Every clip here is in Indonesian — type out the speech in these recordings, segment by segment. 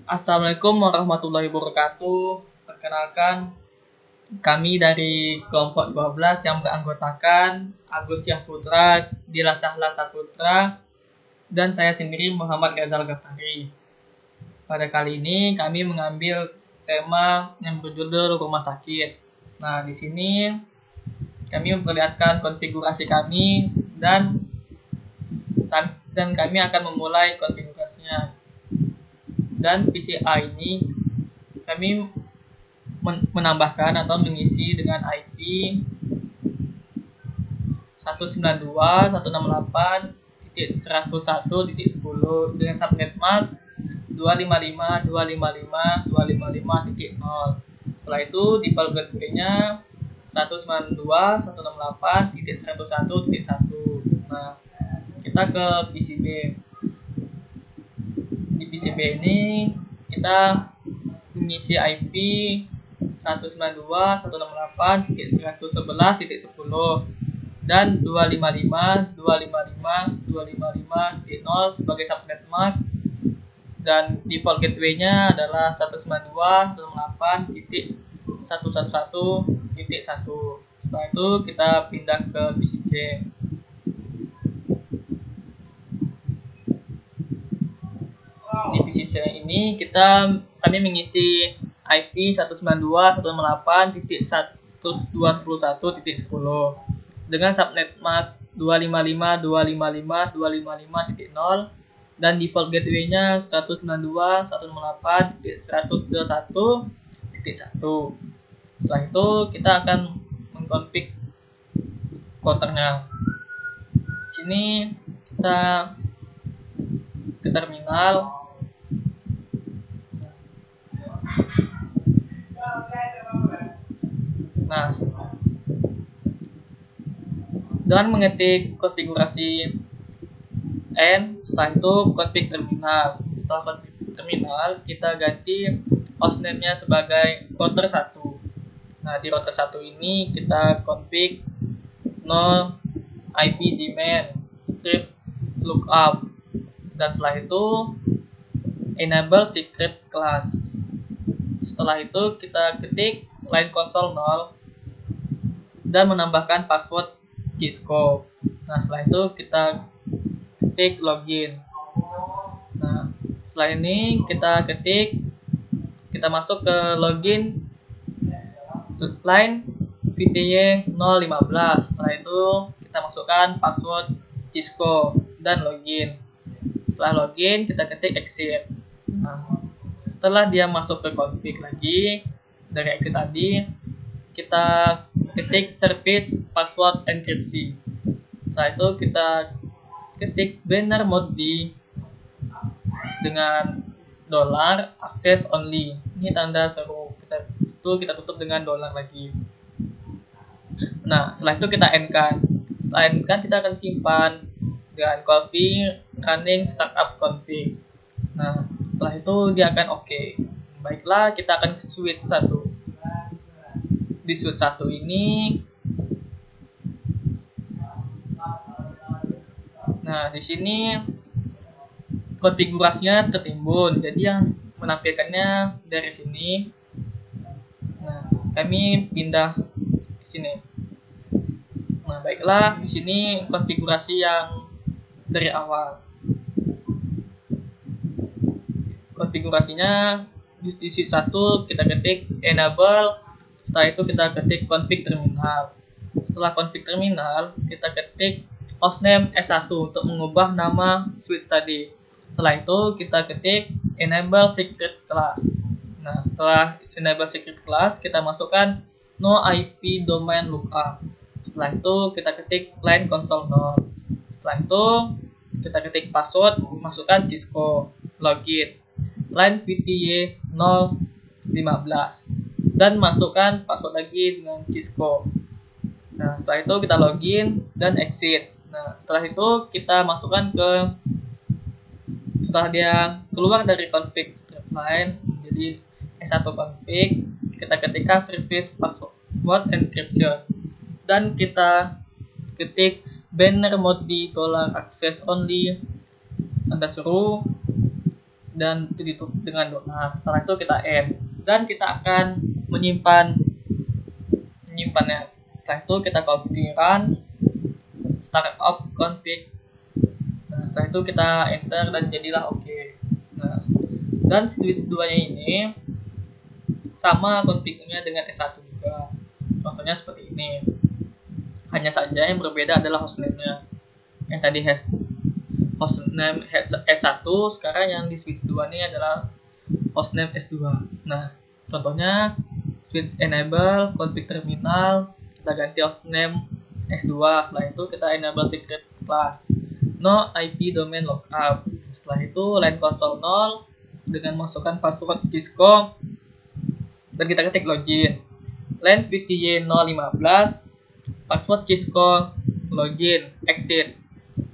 Assalamualaikum warahmatullahi wabarakatuh. Perkenalkan, kami dari kelompok 12 yang beranggotakan Agus Syahputra, Dila Sahla Saputra, dan saya sendiri Muhammad Ghazal Ghaffari. Pada kali ini kami mengambil tema yang berjudul rumah sakit. Nah, di sini kami memperlihatkan konfigurasi kami dan kami akan memulai konfigurasinya. Dan PCA ini kami menambahkan atau mengisi dengan IP 192.168.101.10 dengan subnet mask 255.255.255.0. Setelah itu default gateway-nya 192.168.101.1. Nah, kita ke PCB. Di PCB ini kita mengisi IP 192.168.111.10 dan 255.255.255.0 sebagai subnet mask, dan default gateway-nya adalah 192.168.111.1. Setelah itu kita pindah ke PCJ. Di PCC ini kami mengisi IP 192.168.121.10 dengan subnet mask 255.255.255.0 dan default gateway-nya 192.168.121.1. Setelah itu kita akan mengkonfig routernya. Di sini kita ke terminal. Nah, dengan mengetik konfigurasi N, setelah itu config terminal. Setelah config terminal, kita ganti hostname-nya sebagai router 1. Nah, di router 1 ini kita config no IP daemon script lookup, dan setelah itu enable secret class. Setelah itu kita ketik line console 0 dan menambahkan password Cisco. Nah, setelah itu kita ketik login. Nah, setelah ini kita masuk ke login line VTY 015. Setelah itu kita masukkan password Cisco dan login. Setelah login, kita ketik exit. Nah, setelah dia masuk ke config lagi dari exit tadi, kita ketik service password enkripsi. Setelah itu kita ketik banner mode D dengan $access only. Ini tanda seru. Kita tutup dengan $ lagi. Nah, setelah itu kita end-kan. Setelah end-kan, kita akan simpan dengan config running startup config. Nah, setelah itu dia akan oke. Baiklah, kita akan ke switch 1. Di switch 1 ini, nah di sini konfigurasinya tertimbun, jadi yang menampilkannya dari sini. Nah, kami pindah ke sini. Nah, baiklah, di sini konfigurasi yang dari awal. Konfigurasinya di switch 1 kita ketik enable. Setelah itu kita ketik config terminal. Setelah config terminal, kita ketik hostname S1 untuk mengubah nama switch tadi. Setelah itu kita ketik enable secret class. Nah, setelah enable secret class, kita masukkan no IP domain lookup. Setelah itu kita ketik line console 0. Setelah itu kita ketik password, masukkan Cisco, login, line VTY 015. Dan masukkan password lagi dengan Cisco. Nah, setelah itu kita login dan exit. Nah, setelah itu kita masukkan setelah dia keluar dari config script line, jadi S1 config, kita ketikkan service password encryption. Dan kita ketik banner mode di $access only, tanda seru, dan ditutup dengan dolar. Setelah itu kita end dan kita akan menyimpannya. Setelah itu kita copy run startup config. Nah, setelah itu kita enter dan jadilah oke. Nah, dan switch 2 nya ini sama config-nya dengan S1 juga. Contohnya seperti ini. Hanya saja yang berbeda adalah hostname-nya. Yang tadi hostname S1, sekarang yang di switch 2 ini adalah hostname S2. Nah, contohnya switch enable config terminal, kita ganti hostname S2. Setelah itu kita enable secret class. No IP domain lookup. Setelah itu line console 0 dengan masukkan password Cisco dan kita ketik login. Line VTY015 password Cisco login exit.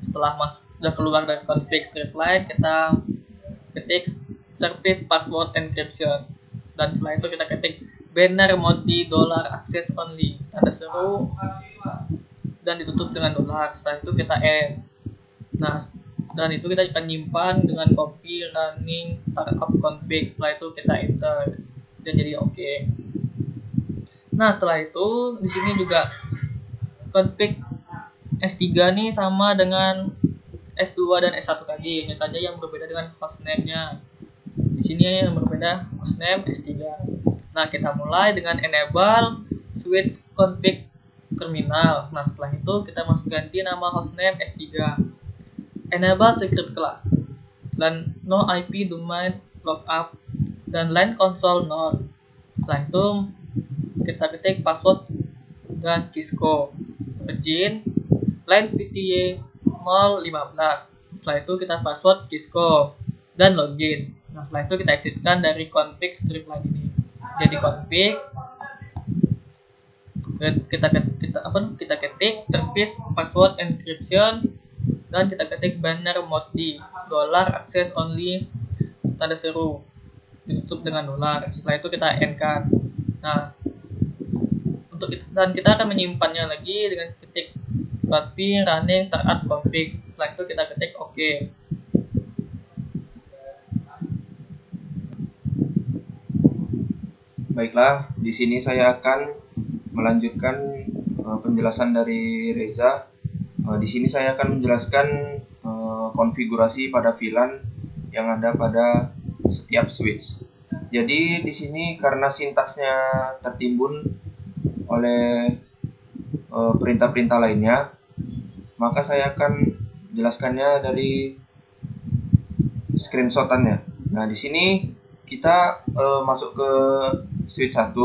Setelah sudah keluar dari config strip line, kita ketik service password encryption dan setelah itu kita ketik banner modi $access only tanda seru dan ditutup dengan dolar. Setelah itu kita end. Nah, dan itu kita akan nyimpan dengan copy running startup config. Setelah itu kita enter dan jadi oke. Nah, setelah itu di sini juga config S3 nih sama dengan S2 dan S1 tadi, hanya saja yang berbeda dengan hostname-nya. Di sini yang berbeda hostname S3. Nah, kita mulai dengan enable switch config terminal. Nah, setelah itu kita masuk ganti nama hostname S3. Enable secret class dan no IP domain lookup dan line console 0. Setelah itu kita ketik password dan Cisco login line VTY 015. Setelah itu kita password Cisco dan login. Nah, setelah itu kita exitkan dari config strip line ini. Jadi config kita ketik service password encryption dan kita ketik banner modi $access only tanda seru ditutup dengan dolar. Setelah itu kita end kan. Nah, dan kita akan menyimpannya lagi dengan ketik copy running startup config. Setelah itu kita ketik oke. Baiklah, di sini saya akan melanjutkan penjelasan dari Reza. Di sini saya akan menjelaskan konfigurasi pada VLAN yang ada pada setiap switch. Jadi di sini karena sintaksnya tertimbun oleh perintah-perintah lainnya, maka saya akan jelaskannya dari screenshotannya. Nah, di sini kita masuk ke switch 1,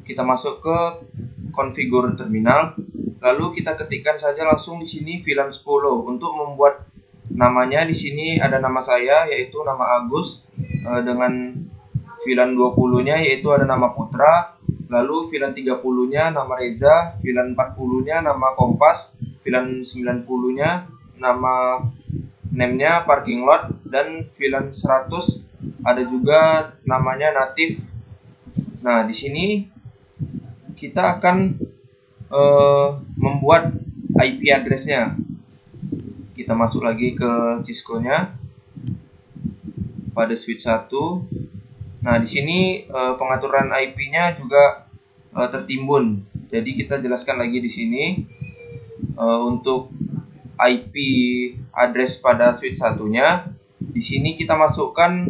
kita masuk ke configure terminal, lalu kita ketikkan saja langsung di sini VLAN 10. Untuk membuat namanya di sini ada nama saya yaitu nama Agus, dengan VLAN 20-nya yaitu ada nama Putra, lalu VLAN 30-nya nama Reza, VLAN 40-nya nama Kompas, VLAN 90-nya nama name-nya parking lot, dan VLAN 100 ada juga namanya native. Nah, di sini kita akan membuat IP address-nya. Kita masuk lagi ke Cisco-nya pada switch 1. Nah, di sini pengaturan IP-nya juga tertimbun. Jadi kita jelaskan lagi di sini untuk IP address pada switch satunya. Di sini kita masukkan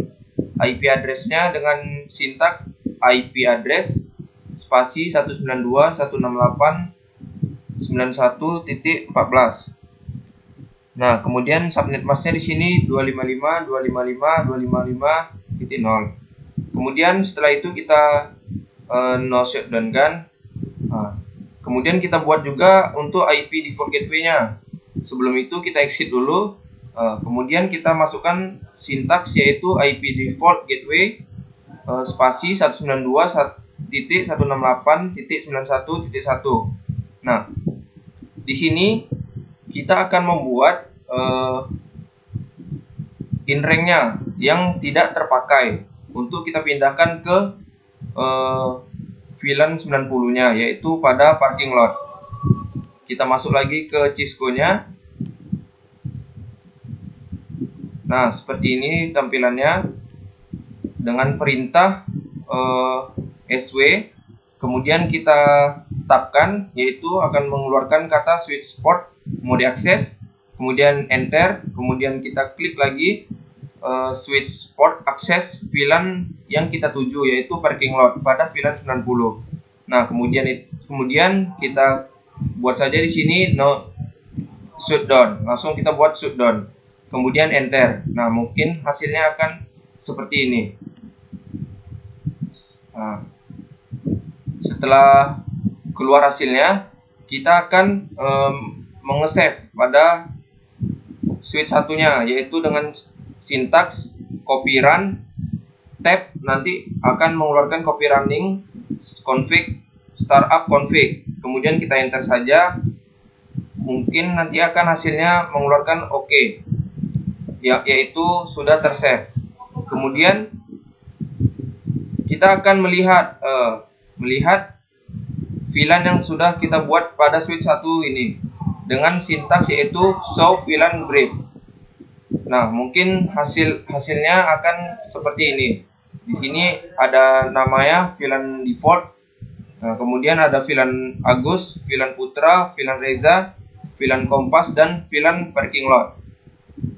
IP address-nya dengan sintak IP address spasi 192.168.91.14. Nah, kemudian subnet mask-nya di sini 255.255.255.0. Kemudian setelah itu kita no shutdown kan. Nah, kemudian kita buat juga untuk IP default gateway-nya. Sebelum itu kita exit dulu. Kemudian kita masukkan sintaks yaitu IP default gateway spasi 192.168.91.1. Nah, di sini kita akan membuat in-rank-nya yang tidak terpakai untuk kita pindahkan ke VLAN 90-nya yaitu pada parking lot. Kita masuk lagi ke Cisco-nya. Nah, seperti ini tampilannya dengan perintah SW. Kemudian kita tapkan, yaitu akan mengeluarkan kata switch port mau diakses. Kemudian enter, kemudian kita klik lagi switch port akses VLAN yang kita tuju, yaitu parking lot pada VLAN 90. Nah, kemudian kita buat saja di sini no shutdown. Langsung kita buat shutdown. Kemudian enter. Nah, mungkin hasilnya akan seperti ini. Nah, setelah keluar hasilnya, kita akan mengesave pada switch satunya, yaitu dengan sintaks copy run tab, nanti akan mengeluarkan copy running config startup config. Kemudian kita enter saja, mungkin nanti akan hasilnya mengeluarkan OK, yaitu sudah tersave. Kemudian kita akan melihat VLAN yang sudah kita buat pada switch 1 ini dengan sintaks yaitu show VLAN brief. Nah, mungkin hasilnya akan seperti ini. Di sini ada namanya VLAN default. Nah, kemudian ada VLAN Agus, VLAN Putra, VLAN Reza, VLAN Kompas, dan VLAN parking lot,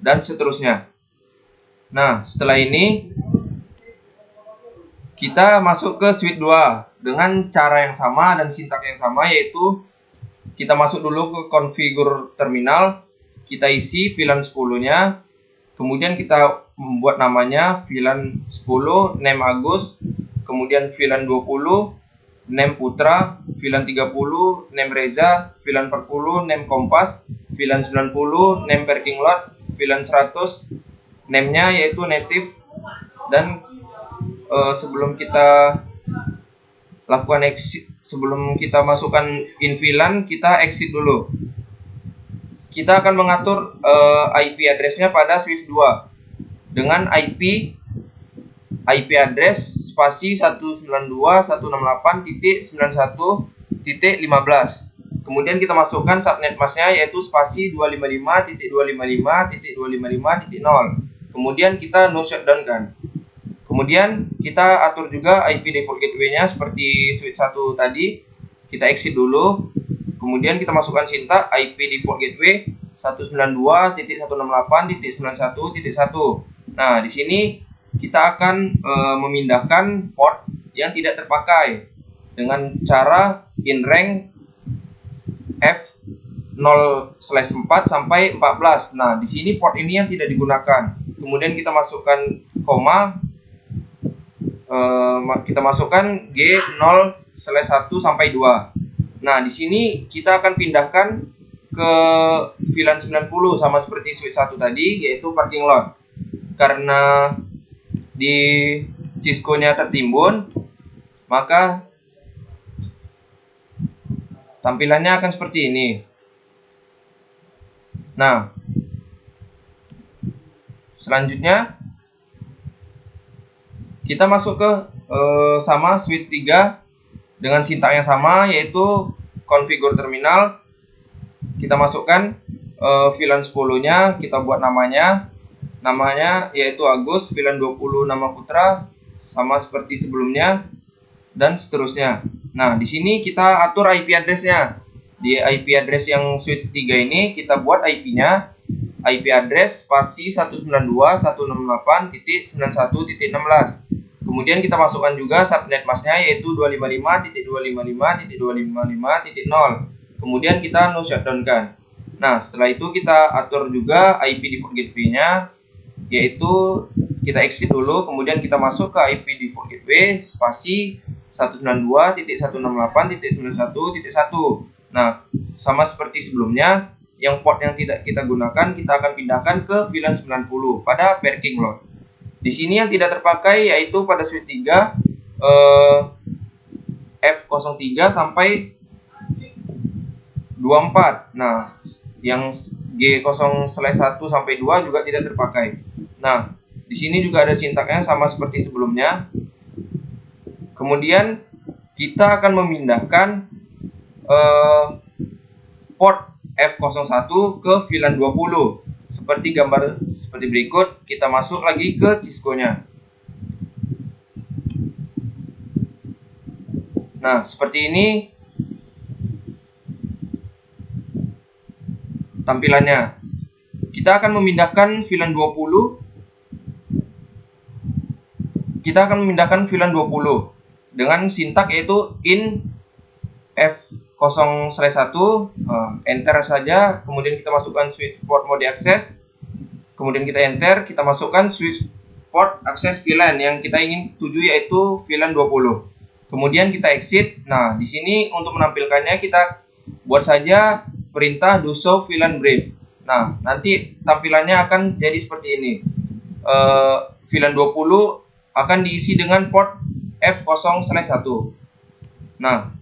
dan seterusnya. Nah, setelah ini kita masuk ke switch 2 dengan cara yang sama dan sintak yang sama, yaitu kita masuk dulu ke configure terminal, kita isi VLAN 10-nya, kemudian kita membuat namanya VLAN 10 name Agus, kemudian VLAN 20 name Putra, VLAN 30 name Reza, VLAN 40 name Kompas, VLAN 90 name parking lot, VLAN 100 name-nya yaitu native. Dan sebelum kita lakukan exit, sebelum kita masukkan in VLAN, kita exit dulu. Kita akan mengatur IP address-nya pada switch 2 dengan IP address spasi 192.168.91.15. Kemudian kita masukkan subnet mask-nya yaitu spasi 255.255.255.0. Kemudian kita no shutdown kan. Kemudian kita atur juga IP default gateway-nya seperti switch 1 tadi. Kita exit dulu. Kemudian kita masukkan sintak IP default gateway 192.168.91.1. Nah, di sini kita akan memindahkan port yang tidak terpakai dengan cara in rank F0/4 sampai 14. Nah, di sini port ini yang tidak digunakan. Kemudian kita masukkan koma, kita masukkan G0/1 sampai 2. Nah, di sini kita akan pindahkan ke VLAN 90 sama seperti switch 1 tadi, yaitu parking lot. Karena di Cisco-nya tertimbun, maka tampilannya akan seperti ini. Nah, selanjutnya kita masuk ke sama switch 3 dengan sintak yang sama, yaitu configure terminal. Kita masukkan VLAN 10-nya, kita buat namanya yaitu Agus, VLAN 20 nama Putra sama seperti sebelumnya, dan seterusnya. Nah, di sini kita atur IP address-nya. Di IP address yang switch 3 ini kita buat IP-nya IP address spasi 192.168.91.16. Kemudian kita masukkan juga subnet mask-nya yaitu 255.255.255.0. Kemudian kita no shutdown kan. Nah, setelah itu kita atur juga IP default gateway-nya, yaitu kita exit dulu, kemudian kita masuk ke IP default gateway spasi 192.168.91.1. Nah, sama seperti sebelumnya, yang port yang tidak kita gunakan kita akan pindahkan ke VLAN 90 pada parking lot. Di sini yang tidak terpakai yaitu pada switch 3 F03 sampai 24. Nah, yang G0/1 sampai 2 juga tidak terpakai. Nah, di sini juga ada sintaknya sama seperti sebelumnya. Kemudian kita akan memindahkan port F01 ke VLAN 20 seperti gambar seperti berikut. Kita masuk lagi ke Cisco-nya. Nah, seperti ini tampilannya. Kita akan memindahkan VLAN 20. Kita akan memindahkan VLAN 20 dengan sintak yaitu in F0/1, enter saja, kemudian kita masukkan switch port mode access, kemudian kita enter, kita masukkan switch port access VLAN yang kita ingin tuju yaitu VLAN 20. Kemudian kita exit. Nah, di sini untuk menampilkannya kita buat saja perintah do show VLAN brief. Nah, nanti tampilannya akan jadi seperti ini. VLAN 20 akan diisi dengan port F0/1. Nah,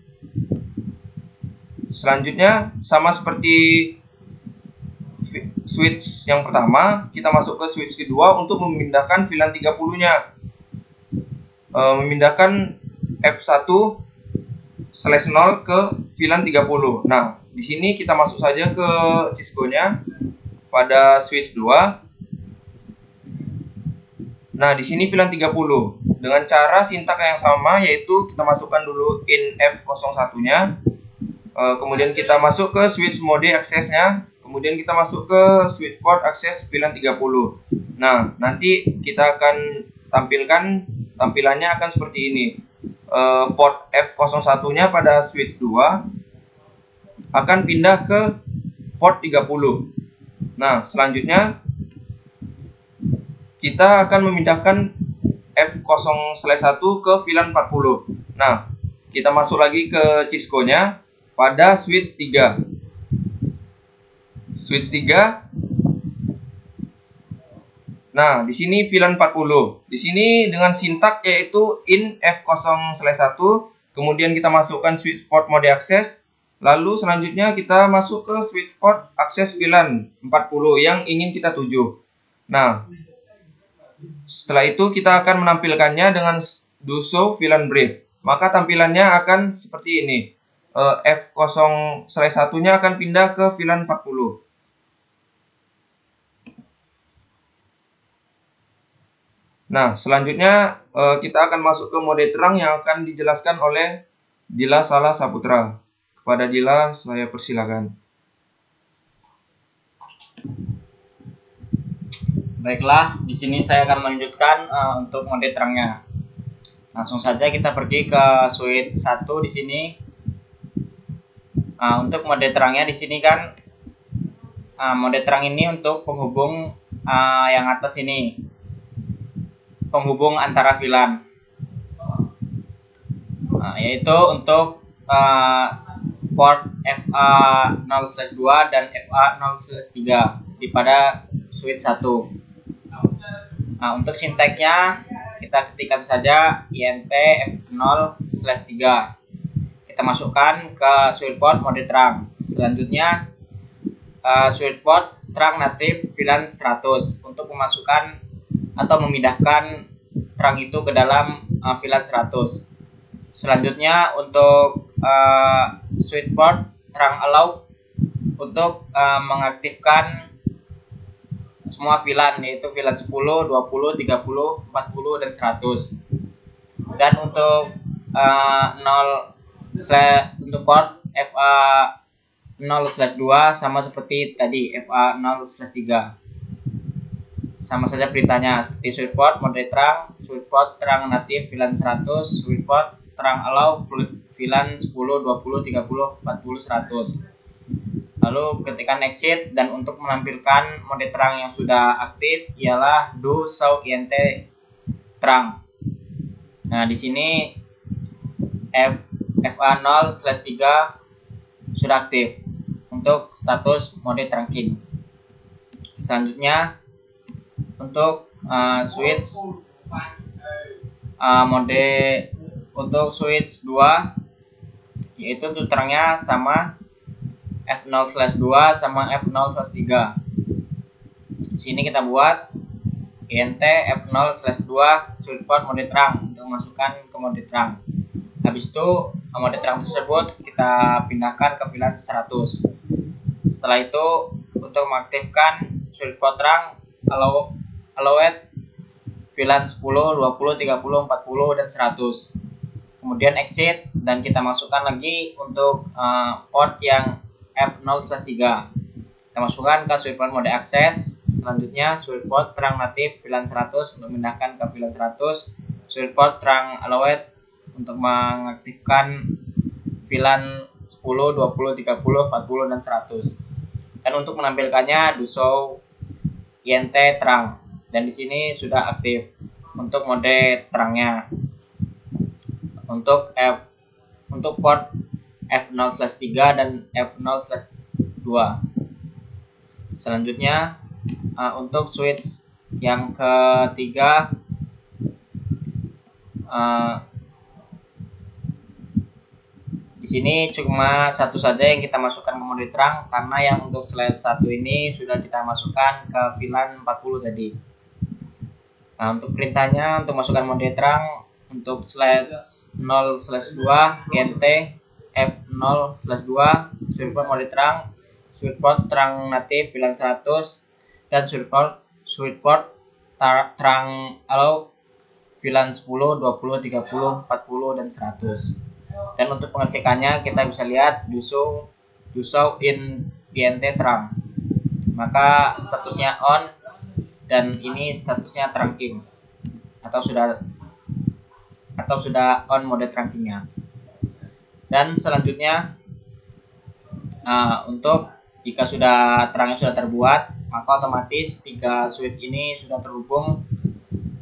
selanjutnya sama seperti switch yang pertama, kita masuk ke switch kedua untuk memindahkan VLAN 30-nya. Memindahkan F1/0 ke VLAN 30. Nah, di sini kita masuk saja ke Cisco-nya pada switch 2. Nah, di sini VLAN 30 dengan cara sintak yang sama, yaitu kita masukkan dulu in F01-nya. Kemudian kita masuk ke switch mode access-nya, kemudian kita masuk ke switch port access VLAN 30. Nah, nanti kita akan tampilkan tampilannya akan seperti ini. Port F01-nya pada switch 2 akan pindah ke port 30. Nah, selanjutnya kita akan memindahkan F0/1 ke VLAN 40. Nah, kita masuk lagi ke Cisco-nya pada switch 3. Switch 3. Nah, di sini VLAN 40. Di sini dengan sintak yaitu in F0/1, kemudian kita masukkan switch port mode access, lalu selanjutnya kita masuk ke switch port akses VLAN 40 yang ingin kita tuju. Nah, setelah itu kita akan menampilkannya dengan do show VLAN brief. Maka tampilannya akan seperti ini. F0/1-nya akan pindah ke VLAN 40. Nah, selanjutnya kita akan masuk ke mode terang yang akan dijelaskan oleh Dila Salah Saputra. Kepada Dila, saya persilakan. Baiklah, di sini saya akan melanjutkan untuk mode terangnya. Langsung saja kita pergi ke switch 1 di sini. Untuk mode terangnya di sini kan mode terang ini untuk penghubung yang atas ini. Penghubung antara VLAN. Yaitu untuk port FA0/2 dan FA0/3 di pada switch 1. Untuk sintaknya kita ketikkan saja int F0/3. Kita masukkan ke switch port mode terang. Selanjutnya switch port terang natif VLAN 100 untuk memasukkan atau memindahkan terang itu ke dalam VLAN 100. Selanjutnya untuk switch port terang allow untuk mengaktifkan semua VLAN, yaitu VLAN 10, 20, 30, 40, dan 100. Dan untuk untuk port FA0/2 sama seperti tadi FA0/3. Sama saja perintahnya seperti switch port mode terang, switch port terang natif VLAN 100, switch port terang allow VLAN 10, 20, 30, 40, 100. Lalu ketikkan exit, dan untuk menampilkan mode terang yang sudah aktif ialah do show int terang. Nah, di sini FA0/3 sudah aktif untuk status mode trunking. Selanjutnya untuk switch mode untuk switch 2, yaitu untuk terangnya sama F0/2 sama F0/3. Di sini kita buat int F0/2 switch port mode terang untuk masukkan ke mode terang. Habis itu mode terang tersebut kita pindahkan ke VLAN 100. Setelah itu untuk mengaktifkan switch sweet spot terang allowed VLAN 10, 20, 30, 40 dan 100. Kemudian exit dan kita masukkan lagi untuk port yang F0/3. Kita masukkan ke sweet spot mode akses. Selanjutnya sweet spot terang natif VLAN 100 untuk memindahkan ke VLAN 100. Sweet spot terang allowed untuk mengaktifkan VLAN 10, 20, 30, 40 dan 100. Dan untuk menampilkannya do show INT terang. Dan di sini sudah aktif untuk mode terangnya. Untuk port F0/3 dan F0/2. Selanjutnya untuk switch yang ketiga di sini cuma satu saja yang kita masukkan ke mode terang, karena yang untuk slash 1 ini sudah kita masukkan ke VLAN 40 tadi. Nah, untuk perintahnya untuk masukkan mode terang untuk slash 0/2 INT F0/2 sweet spot mode terang, sweet spot terang natif VLAN 100 dan sweet spot terang allow VLAN 10, 20, 30, 40 dan 100. Dan untuk pengecekannya kita bisa lihat do show in INT terang. Maka statusnya on dan ini statusnya trunking atau sudah on mode trunkingnya. Dan selanjutnya untuk jika terangnya sudah terbuat, maka otomatis 3 switch ini sudah terhubung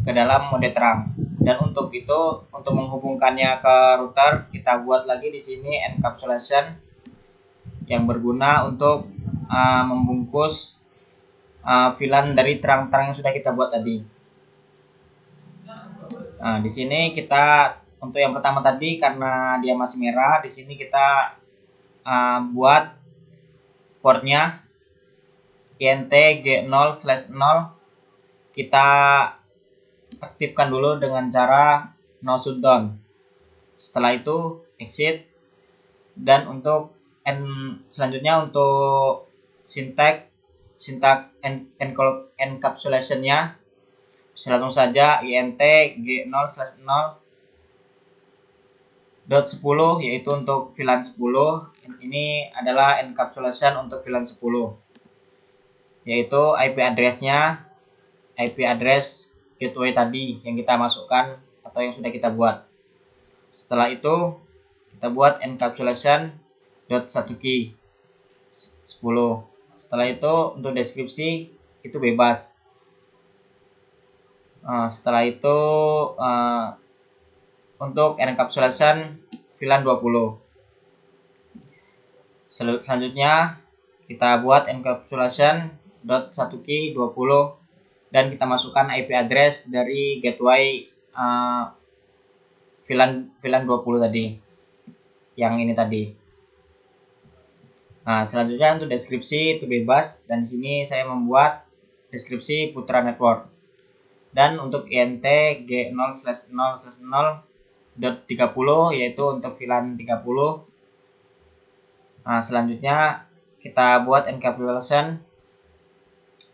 ke dalam mode terang. Dan untuk itu, untuk menghubungkannya ke router, kita buat lagi di sini encapsulation yang berguna untuk membungkus VLAN dari terang-terang yang sudah kita buat tadi. Nah, di sini kita untuk yang pertama tadi karena dia masih merah, di sini kita buat portnya INT G0/0. Kita aktifkan dulu dengan cara no shutdown. Setelah itu exit. Dan untuk selanjutnya untuk syntax encapsulation-nya bisa langsung saja INT G0/0.10 yaitu untuk VLAN 10. Ini adalah encapsulation untuk VLAN 10, yaitu IP address gateway tadi yang kita masukkan atau yang sudah kita buat. Setelah itu kita buat encapsulation.1key 10. Setelah itu untuk deskripsi itu bebas. Setelah itu untuk encapsulation VLAN 20. Selanjutnya kita buat encapsulation.1key 20 dan kita masukkan IP address dari gateway VLAN 20 tadi, yang ini tadi. Nah, selanjutnya untuk deskripsi itu bebas, dan di sini saya membuat deskripsi Putra Network. Dan untuk INT G0/0/0.30 yaitu untuk VLAN 30. Nah, selanjutnya kita buat encapsulation.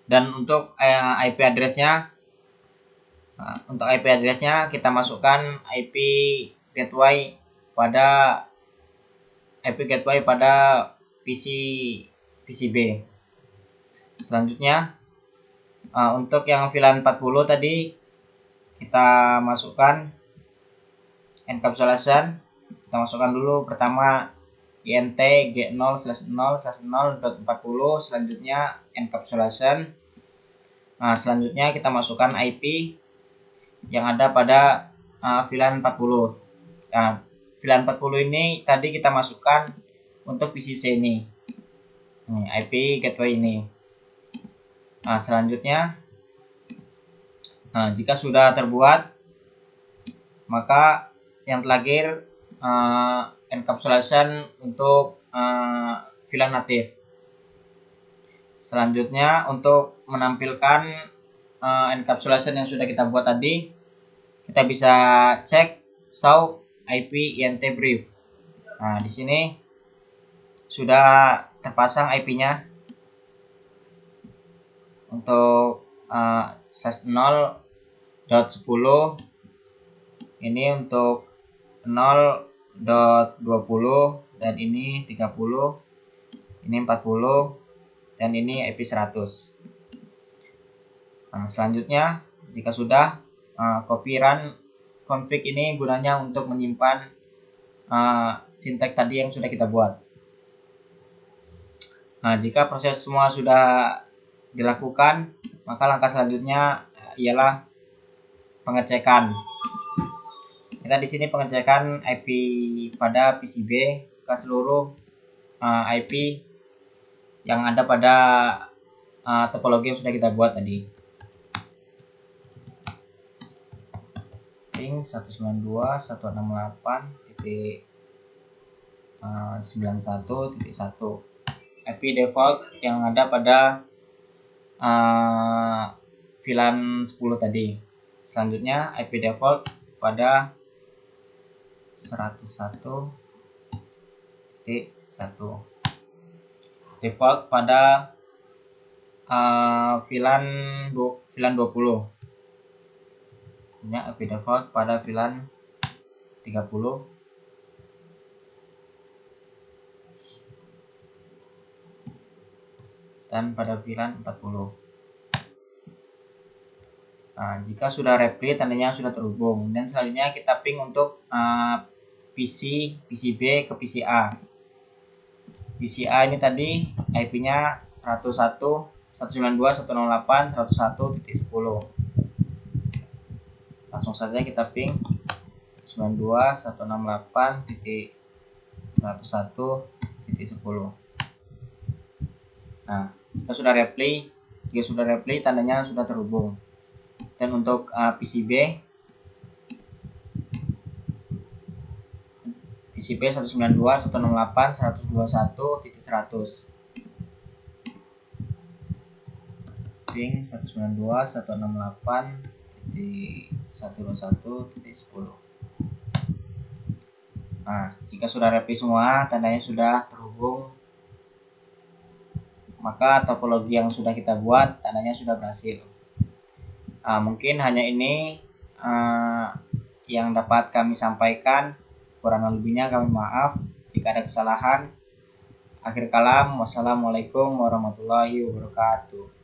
Dan untuk IP address-nya, kita masukkan IP gateway pada PCB. Selanjutnya untuk yang VLAN 40 tadi kita masukkan encapsulation. Kita masukkan dulu pertama INT G0/0/0.40, selanjutnya encapsulation. Nah, selanjutnya kita masukkan IP yang ada pada VLAN 40. Nah, VLAN 40 ini tadi kita masukkan untuk PCC ini. IP gateway ini. Nah, selanjutnya jika sudah terbuat, maka yang terakhir encapsulation untuk VLAN natif. Selanjutnya untuk menampilkan encapsulation yang sudah kita buat tadi, kita bisa cek show IP INT brief. Nah, di sini sudah terpasang IP-nya. untuk slash 0.10, ini untuk 0.20, dan ini 30, ini 40, dan ini IP 100. Nah, selanjutnya jika sudah, copy run config ini gunanya untuk menyimpan sintek tadi yang sudah kita buat. Nah, jika proses semua sudah dilakukan, maka langkah selanjutnya ialah pengecekan. Kita di sini pengecekan IP pada PCB ke seluruh IP yang ada pada topologi yang sudah kita buat tadi. Ping 192.168.91.1 IP default yang ada pada VLAN 10 tadi. Selanjutnya IP default pada 101.1 default pada VLAN 20. IP default pada VLAN 30. Dan pada VLAN 40. Nah, jika sudah repli tandanya sudah terhubung, dan selanjutnya kita ping untuk PCB ke PCA. PCA ini tadi IP-nya 192.108.101.10. Langsung saja kita ping 192.168.101.10. Nah, jika sudah repli tandanya sudah terhubung. Dan untuk PCB 192.168.121.100. Ping 192.168.121.10. Nah, jika sudah repli semua, tandanya sudah terhubung, maka topologi yang sudah kita buat tandanya sudah berhasil. Mungkin hanya ini yang dapat kami sampaikan. Kurang lebihnya kami maaf jika ada kesalahan. Akhir kalam, wassalamualaikum warahmatullahi wabarakatuh.